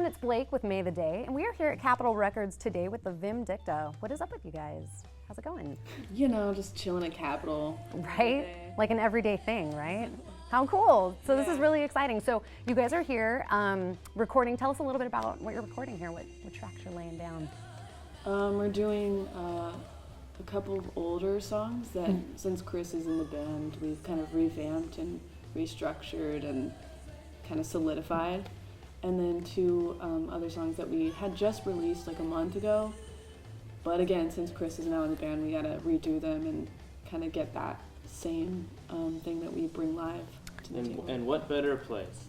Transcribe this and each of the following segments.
it's Blake with May the Day, and we are here at Capitol Records today with the Vim Dicta. What is up with you guys? How's it going? You know, just chilling at Capitol. Right? Like an everyday thing, right? How cool. So this is really exciting. So you guys are here recording. Tell us a little bit about what you're recording here, what tracks you're laying down. We're doing a couple of older songs that, since Chris is in the band, we've kind of revamped and restructured and kind of solidified. And then two other songs that we had just released like a month ago. But again, since Chris is now in the band, we gotta redo them and kind of get that same thing that we bring live to the table. And what better place?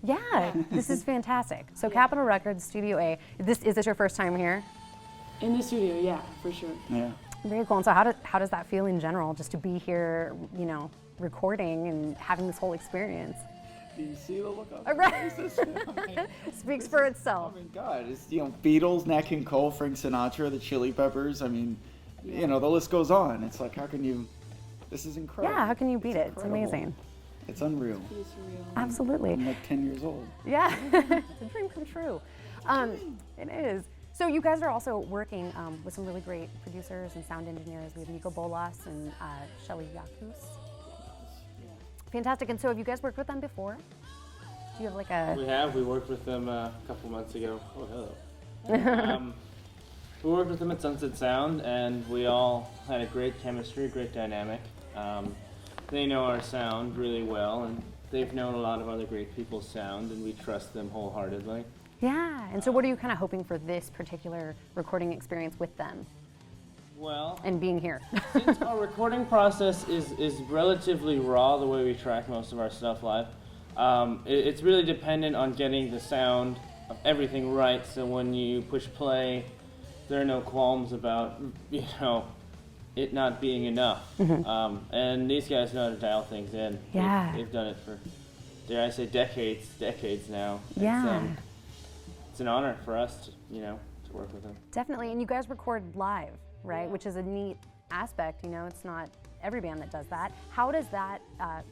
Yeah, this is fantastic. So Capitol Records, Studio A. Is this your first time here? In the studio, yeah, for sure. Yeah. Very cool. And so how does that feel in general, just to be here, you know, recording and having this whole experience? Do you see the look on Right. their faces? I mean, Speaks for itself. I mean, God, it's, Beatles, Nat King Cole, Frank Sinatra, the Chili Peppers. I mean, the list goes on. It's like, how can you? This is incredible. Yeah, how can you beat it? It's incredible. amazing. It's unreal. Pretty surreal. Absolutely. I'm like 10 years old. Yeah, it's a dream come true. It is. So you guys are also working with some really great producers and sound engineers. We have Nico Bolas and Shelly Yakus. Fantastic. And so have you guys worked with them before? Do you have like a... We have. We worked with them a couple months ago. Oh, hello. We worked with them at Sunset Sound, and we all had a great chemistry, great dynamic. They know our sound really well, and they've known a lot of other great people's sound, and we trust them wholeheartedly. Yeah. And so what are you kind of hoping for this particular recording experience with them Well, and being here? since our recording process is relatively raw, the way we track most of our stuff live, it's really dependent on getting the sound of everything right. So when you push play, there are no qualms about it not being enough. And these guys know how to dial things in. Yeah. They've done it for, dare I say, decades now. Yeah. It's an honor for us to work with them. Definitely. And you guys record live, right? Which is a neat aspect. It's not every band that does that. How does that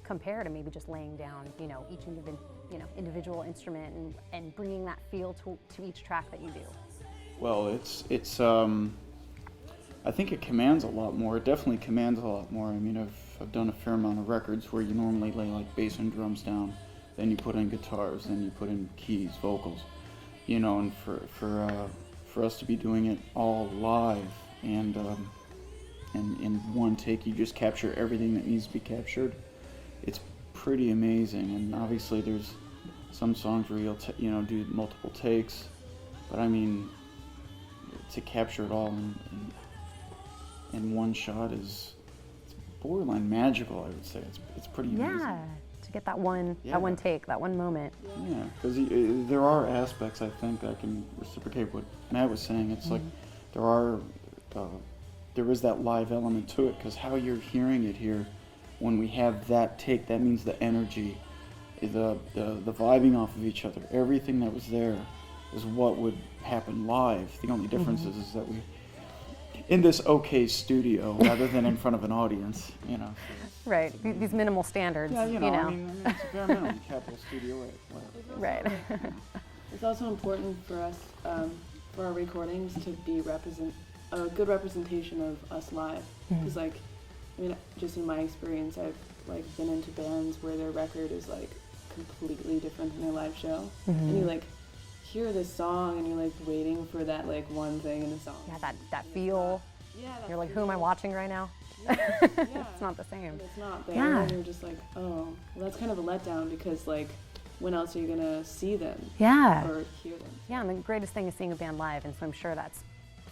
compare to maybe just laying down, each individual instrument and bringing that feel to each track that you do? Well, it's I think it commands a lot more. It definitely commands a lot more. I mean, I've done a fair amount of records where you normally lay like bass and drums down, then you put in guitars, then you put in keys, vocals, and for us to be doing it all live and in one take, you just capture everything that needs to be captured. It's pretty amazing, and obviously there's some songs where you'll do multiple takes, but I mean, to capture it all in one shot it's borderline magical. I would say it's pretty amazing. Yeah, to get that one take, that one moment. Yeah, because there are aspects, I think, I can reciprocate what Matt was saying. It's like there is that live element to it, because how you're hearing it here, when we have that take, that means the energy, the vibing off of each other, everything that was there is what would happen live. The only difference is that we, in this okay studio rather than in front of an audience, Right, these minimal standards, Yeah, I mean, it's a bare minimum, Capitol Studio A, whatever. Right. It's also important for us, for our recordings, to be a good representation of us live. Because, just in my experience, I've been into bands where their record is completely different than their live show, and you hear this song and you're waiting for that one thing in the song. Yeah, that feel. Yeah. You're like, who am I watching right now? Yeah. It's not the same. It's not there, Yeah. and you're just oh, well, that's kind of a letdown, because when else are you gonna see them? Yeah. Or hear them? Yeah, and the greatest thing is seeing a band live, and so I'm sure that's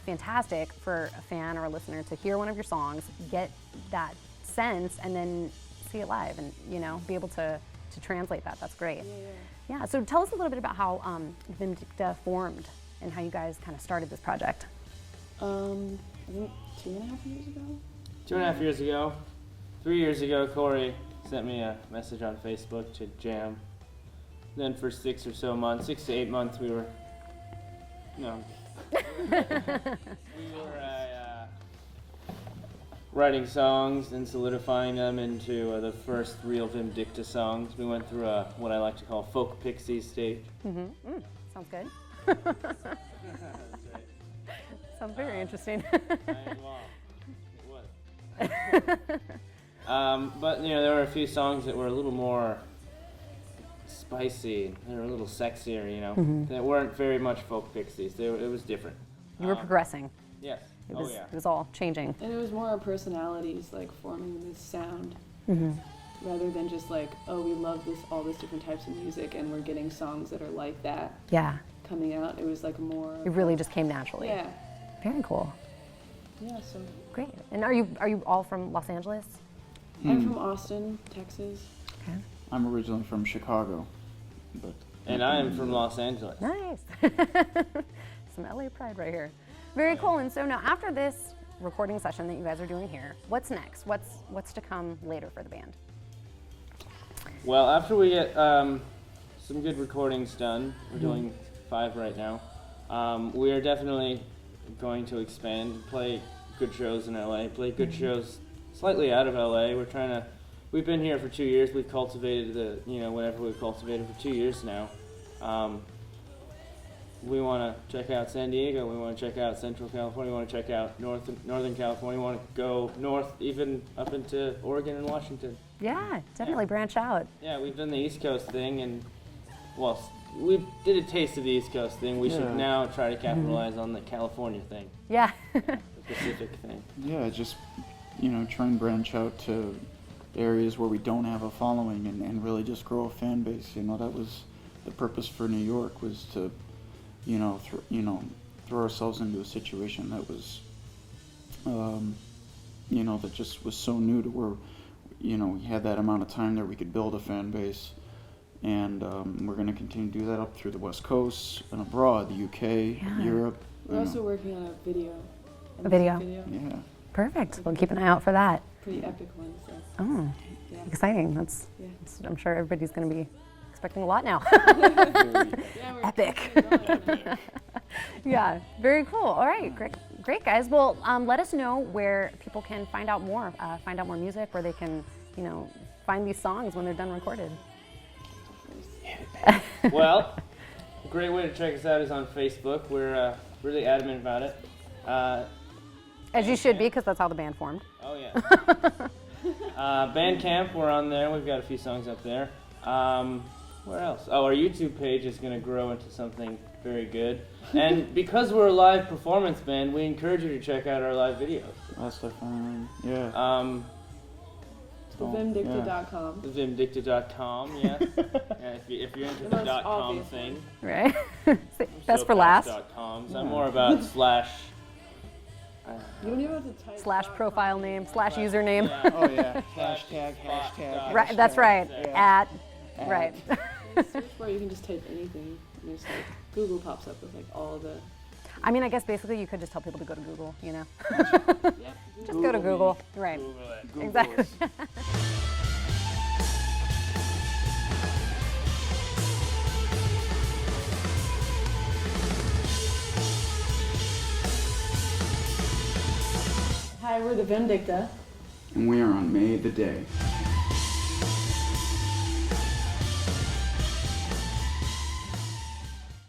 fantastic for a fan or a listener to hear one of your songs, get that sense, and then see it live, and be able to translate that. That's great. Yeah. So tell us a little bit about how Vim Dicta formed and how you guys kind of started this project. I think 2.5 years ago. 2.5 years ago, 3 years ago, Corey sent me a message on Facebook to jam. Then for 6 or so months, 6 to 8 months, we were writing songs and solidifying them into the first real Vim Dicta songs. We went through what I like to call folk pixie stage. Sounds good. That's right. Sounds very interesting. Well, it was. But there were a few songs that were a little more spicy. They were a little sexier, They weren't very much folk pixies. It was different. You were progressing. Yes. It was, yeah. It was all changing. And it was more our personalities like forming this sound, rather than just like, oh, we love all this different types of music, and we're getting songs that are like that Yeah. coming out. It was like more. It really just came naturally. Yeah. Very cool. Yeah. So Great. And are you all from Los Angeles? I'm from Austin, Texas. Okay. I'm originally from Chicago, but And I am from Los Angeles. Nice. Some LA pride right here. Very cool. And so now after this recording session that you guys are doing here, what's next? What's to come later for the band? Well, after we get some good recordings done, we're doing 5 right now. We are definitely going to expand, play good shows in LA, play good shows slightly out of LA. We've been here for 2 years. We've cultivated whatever we've cultivated for 2 years now. We want to check out San Diego. We want to check out Central California. We want to check out Northern California. We want to go north, even up into Oregon and Washington. Yeah, definitely branch out. Yeah, we've done the East Coast thing, and we did a taste of the East Coast thing. We should now try to capitalize on the California thing, Yeah. the Pacific thing. yeah, just try and branch out to areas where we don't have a following and really just grow a fan base. That was the purpose for New York, was to throw ourselves into a situation that was that just was so new to where we had that amount of time there we could build a fan base, and we're going to continue to do that up through the West Coast and abroad, the UK, Europe. We're also working on a video. A video. Yeah. Perfect. We'll keep an eye out for that. Pretty epic one. So. Oh, Yeah. exciting. Yeah. I'm sure everybody's going to be expecting a lot now. Yeah, we're Epic. keeping it going. Yeah, very cool. All right, great guys. Well, let us know where people can find out more music, where they can, find these songs when they're done recorded. Well, a great way to check us out is on Facebook. We're really adamant about it. As you should be, because that's how the band formed. Oh yeah. Bandcamp, we're on there. We've got a few songs up there. Where else? Oh, our YouTube page is going to grow into something very good. And because we're a live performance band, we encourage you to check out our live videos. Last I found, yeah. Vimdicta.com. Vimdicta.com, yes. Yeah, if you're into the most .com obvious thing. Right? Best for last. .coms. I'm more about slash. You don't even have to type Slash profile name, slash username. Yeah. Oh yeah. Hashtag. Right, that's right. Yeah. At, right. search bar, you can just type anything. And just like Google pops up with like all the. I mean, I guess basically you could just tell people to go to Google, Yep. Just go to Google. Right. Google it. Google Exactly. us. Hi, we're the Vim Dicta. And we are on May the Day.